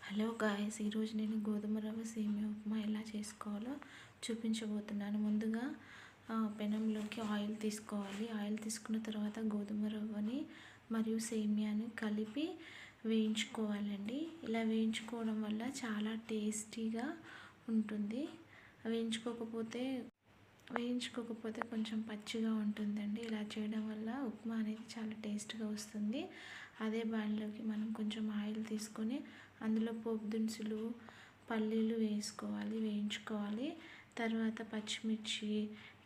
Hello guys, ఈరోజు నేను గోధుమ రవ్వ సేమియా ఉప్మా ఎలా చేసుకోవాలో చూపించబోతున్నాను. ముందుగా పెనంలోకి ఆయిల్ తీసుకోవాలి. ఆయిల్ తీసుకున్న తర్వాత గోధుమ రవ్వని మరియు సేమియాని కలిపి వేయించుకోవాలండి. ఇలా వేయించుకోవడం వల్ల చాలా టేస్టీగా ఉంటుంది. వేయించుకోకపోతే కొంచెం పచ్చిగా ఉంటుందండి. ఇలా చేయడం వల్ల ఉప్మా అనేది చాలా టేస్ట్గా వస్తుంది. అదే బాణలోకి మనం కొంచెం ఆయిల్ తీసుకొని అందులో పోపు దినుసులు, పల్లీలు వేయించుకోవాలి. తర్వాత పచ్చిమిర్చి,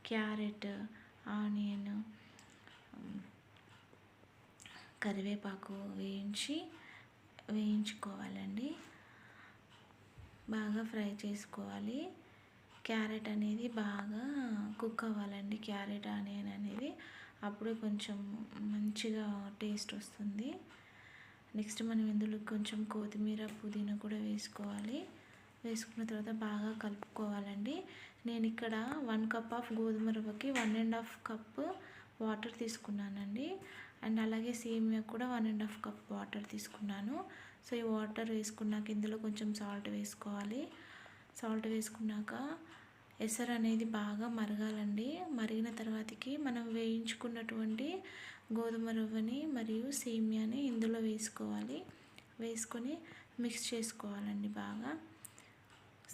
క్యారెట్, ఆనియన్, కరివేపాకు వేయించుకోవాలండి. బాగా ఫ్రై చేసుకోవాలి. క్యారెట్ అనేది బాగా కుక్ అవ్వాలండి. క్యారెట్, ఆనియన్ అనేది అప్పుడే కొంచెం మంచిగా టేస్ట్ వస్తుంది. నెక్స్ట్ మనం ఇందులో కొంచెం కొత్తిమీర, పుదీనా కూడా వేసుకోవాలి. వేసుకున్న తర్వాత బాగా కలుపుకోవాలండి. నేను ఇక్కడ 1 కప్ ఆఫ్ గోధుమ రవ్వకి 1.5 కప్ వాటర్ తీసుకున్నానండి. అండ్ అలాగే సేమియా కూడా 1.5 కప్ వాటర్ తీసుకున్నాను. సో ఈ వాటర్ వేసుకున్నాక ఇందులో కొంచెం సాల్ట్ వేసుకోవాలి. సాల్ట్ వేసుకున్నాక ఎసరు అనేది బాగా మరగాలండి. మరిగిన తర్వాతకి మనం వేయించుకున్నటువంటి గోధుమ రవ్వని మరియు సేమియాని ఇందులో వేసుకొని మిక్స్ చేసుకోవాలండి. బాగా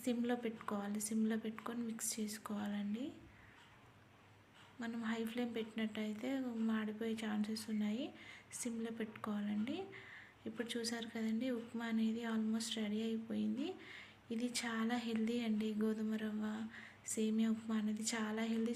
సిమ్లో పెట్టుకొని మిక్స్ చేసుకోవాలండి. మనం హై ఫ్లేమ్ పెట్టినట్టయితే మాడిపోయే ఛాన్సెస్ ఉన్నాయి. సిమ్లో పెట్టుకోవాలండి. ఇప్పుడు చూసారు కదండి, ఉప్మా అనేది ఆల్మోస్ట్ రెడీ అయిపోయింది. ఇది చాలా హెల్దీ అండి. గోధుమ రవ్వ సేమియా ఉప్మా అనేది చాలా హెల్దీ.